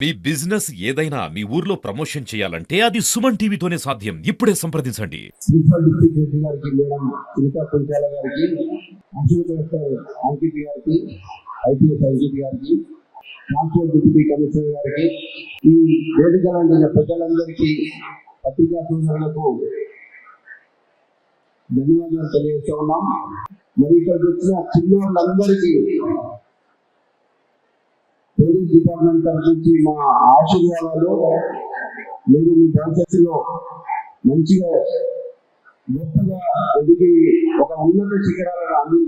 మీ business ఏదైనా మీ ఊర్లో promotion చేయాలంటే అది సుమన్ టీవీతోనే సాధ్యం. ఇప్పుడే సంప్రదించండి. ప్రిన్సిపల్ డిస్ట్రిక్ట్ జడ్జి గారికి, మేడం సునీతా కుంచాల గారికి, అసిస్టెంట్ కలెక్టర్ అంకిత్ గారికి, ఐపీఎస్ అంకిత్ గారికి, ట్రాన్స్పోర్ట్ డిప్యూటీ కమిషనర్ గారికి, ఈ వేదికలంటిన ప్రజలందరికీ, పత్రికా సోదరులకు ధన్యవాదాలు తెలియజేస్తూ ఉన్నాం. మరి ఇక్కడికి వచ్చిన చిన్నవాళ్ళందరికీ పోలీస్ డిపార్ట్మెంట్ తరఫు నుంచి మా ఆశీర్వాదాలు. మీరు మీ భవిష్యత్తులో మంచిగా గొప్పగా ఎదిగి ఒక ఉన్నత శిఖరాలను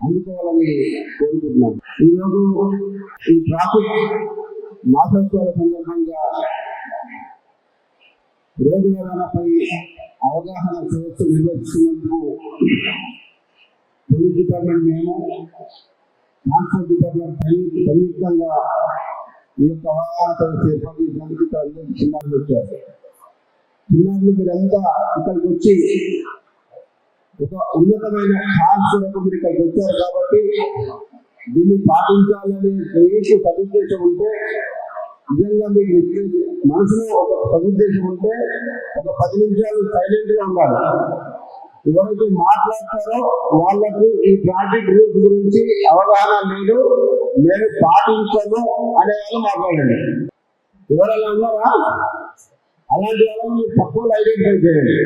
అందుకోవాలని కోరుకుంటున్నాం. ఈరోజు ఈ ట్రాఫిక్ మాసోత్సవాల సందర్భంగా రోడ్డు రవాణాపై అవగాహన సదస్సు నిర్వహిస్తున్నందుకు పోలీస్ డిపార్ట్మెంట్ మేము ట్రాన్స్పోర్ట్ డిపార్ట్మెంట్ సంయుక్తంగా ఈ యొక్క అవగాహన సదస్సు ఏర్పాటు చేసినందుకు అందరూ చిన్నారులు వచ్చారు. చిన్నారులు మీరంతా ఇక్కడికి వచ్చి ఒక ఉన్నతమైన ఛాన్స్ కొరకు మీరు ఇక్కడికి వచ్చారు కాబట్టి దీన్ని పాటించాలనే మీకు సదుద్దేశం ఉంటే, నిజంగా మీకు మనసులో ఒక సదుద్దేశం ఉంటే ఒక 10 నిమిషాలు సైలెంట్ గా ఉండాలి. ఎవరైతే మాట్లాడతారో వాళ్లకు ఈ ట్రాఫిక్ రూల్స్ గురించి అవగాహన లేదు, మేము పాటించము అనే వాళ్ళు మాట్లాడండి. ఎవరైనా ఉన్నారా? అలాంటి వాళ్ళని మీరు తక్కువ ఐడెంటిఫై చేయండి.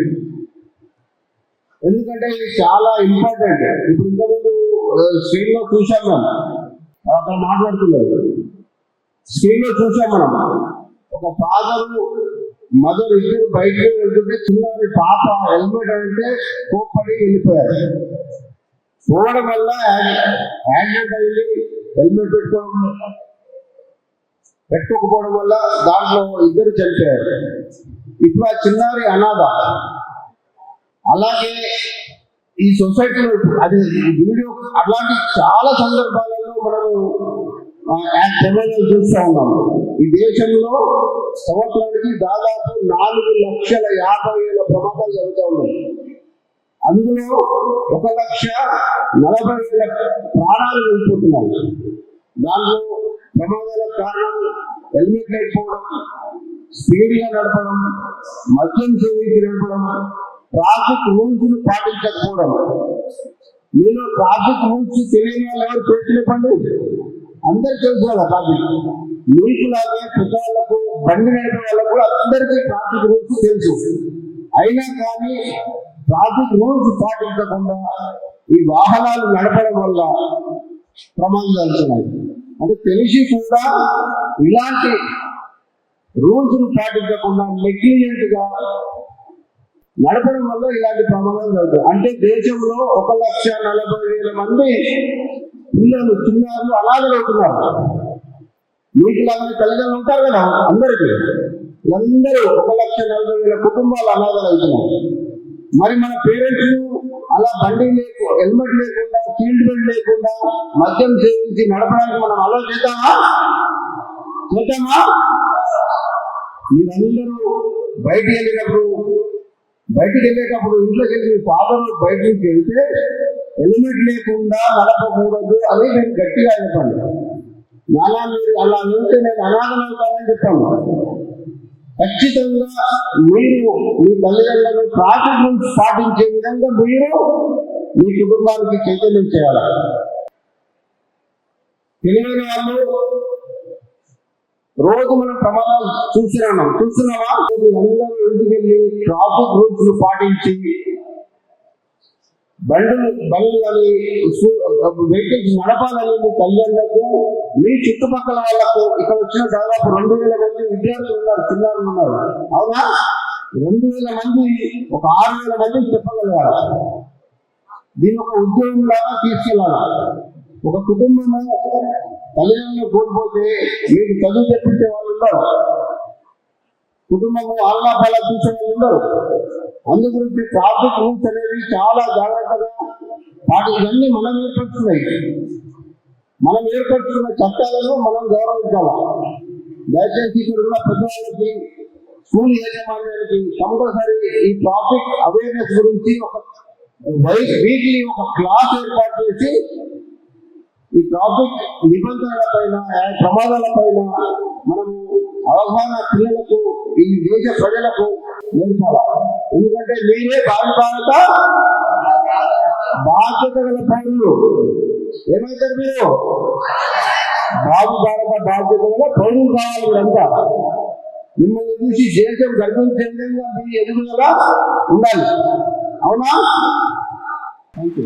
ఎందుకంటే ఇది చాలా ఇంపార్టెంట్. ఇప్పుడు ఇంతకుముందు స్క్రీన్ లో చూసాం, మనం అక్కడ మాట్లాడుతున్నారు. స్క్రీన్ లో చూసాం మనం, ఒక ఫాదరు మదర్ ఇద్దరు బయటకు వెళ్తుంటే చిన్నది పాప హెల్మెట్ అంటే కోప్పడి వెళ్ళిపోయారు. పోవడం వల్ల యాక్సిడెంట్ అయింది. హెల్మెట్ పెట్టుకోకపోవడం వల్ల దాంట్లో ఇద్దరు చనిపోయారు. ఇప్పుడు ఆ చిన్నారి అనాథ. అలాగే ఈ సొసైటీలో అది వీడియో అట్లాంటి చాలా సందర్భాలలో మనము ప్రమాదాలు చూస్తూ ఉన్నాము. ఈ దేశంలో సంవత్సరానికి దాదాపు 4,50,000 ప్రమాదాలు జరుగుతూ ఉన్నాయి. అందులో 1,40,000 ప్రాణాలు వెళ్ళిపోతున్నాయి. దాంట్లో ప్రమాదాలకు కారణం హెల్మెట్ లేకపోవడం, స్పీడ్గా నడపడం, మద్యం సేవించి నడపడం, ట్రాఫిక్ రూల్స్ పాటించకపోవడం. మీలో ట్రాఫిక్ రూల్స్ తెలియని వాళ్ళు ఎవరు చేతులేపండి. అందరు తెలుసు కదా ట్రాఫిక్. మీకు లాగే పెద్దవాళ్లకు, బండి నడిపే వాళ్ళకు కూడా అందరికీ ట్రాఫిక్ రూల్స్ తెలుసు. అయినా కానీ ట్రాఫిక్ రూల్స్ పాటించకుండా ఈ వాహనాలు నడపడం వల్ల ప్రమాదాలు జరుగుతున్నాయి. అంటే తెలిసి కూడా ఇలాంటి రూల్స్ పాటించకుండా నెగ్లిజెంట్ గా నడపడం వల్ల ఇలాంటి ప్రమాదాలు జరుగుతాయి. అంటే దేశంలో 1,40,000 మంది పిల్లలు, చిన్నారులు అనాథలు అవుతున్నారు. మీకు ఇలాగే తల్లిదండ్రులు ఉంటారు కదా అందరికీ. అందరూ 1,40,000 కుటుంబాలు అనాథలు అవుతున్నారు. మరి మన పేరెంట్స్ అలా బండి హెల్మెట్ లేకుండా, సీట్ బెల్ట్ లేకుండా, మద్యం సేవించి నడపడానికి మనం అలో చేద్దామా? మీరందరూ బయటికి వెళ్ళేటప్పుడు ఇంట్లోకి వెళ్ళి ఫాదర్ బయట నుంచి వెళ్తే హెల్మెట్ లేకుండా నడపకూడదు అని నేను గట్టిగా చెప్పండి. నానా మీరు అలా వెళ్తే నేను అనాథం అవుతానని చెప్పాను. ఖచ్చితంగా మీరు మీ తల్లిదండ్రులను ట్రాఫిక్ రూల్స్ పాటించే విధంగా మీరు మీ కుటుంబానికి చైతన్యం చేయాలి. తెలియని వాళ్ళు రోజు మనం ప్రమాదాలు చూస్తున్నామా? మీరందరూ ఇంటికి వెళ్ళి ట్రాఫిక్ రూల్స్ పాటించి బండ్లు కానీ వెహికల్స్ నడపాలని మీ తల్లిదండ్రులకు, మీ చుట్టుపక్కల వాళ్లకు. ఇక్కడ వచ్చిన దాదాపు 2,000 మంది విద్యార్థులు ఉన్నారు, చిన్నారులు ఉన్నారు. అవునా? 2,000 మంది, ఒక 6,000 మందికి చెప్పగలగాలి. దీని ఒక ఉద్యోగం లాగా తీసుకెళ్ళాలి. ఒక కుటుంబము తల్లిదండ్రులు కోల్పోతే మీకు చదువు చెప్పించే వాళ్ళు ఉండరు, కుటుంబము ఆహ్లాపాలా చూసే వాళ్ళు ఉండరు. అందు గురించి ట్రాఫిక్ రూల్స్ అనేవి చాలా జాగ్రత్తగా ఇవన్నీ మనం ఏర్పరుచుకున్న చట్టాలను మనం గౌరవించాలి. దయచేసి ఇక్కడ ఉన్న పెద్దవాళ్ళకి, స్కూల్ యాజమాన్యానికి కంపల్సరీ ఈ ట్రాఫిక్ అవేర్నెస్ గురించి ఒక వీక్లీ ఒక క్లాస్ ఏర్పాటు చేసి ఈ ట్రాఫిక్ నిబంధనల పైన ప్రమాదాల పైన మనము అవగాహన పిల్లలకు ఈ దేశ ప్రజలకు నేర్పాలా. ఎందుకంటే మీరే బాధ్యత గల పౌరులు. ఏమైతారు మీరు? భారత బాధ్యత గల పౌరులు కావాలి మీరంతా. మిమ్మల్ని చూసి దేశం గర్భించే విధంగా మీ ఎదుగుదల ఉండాలి. అవునా? Thank you.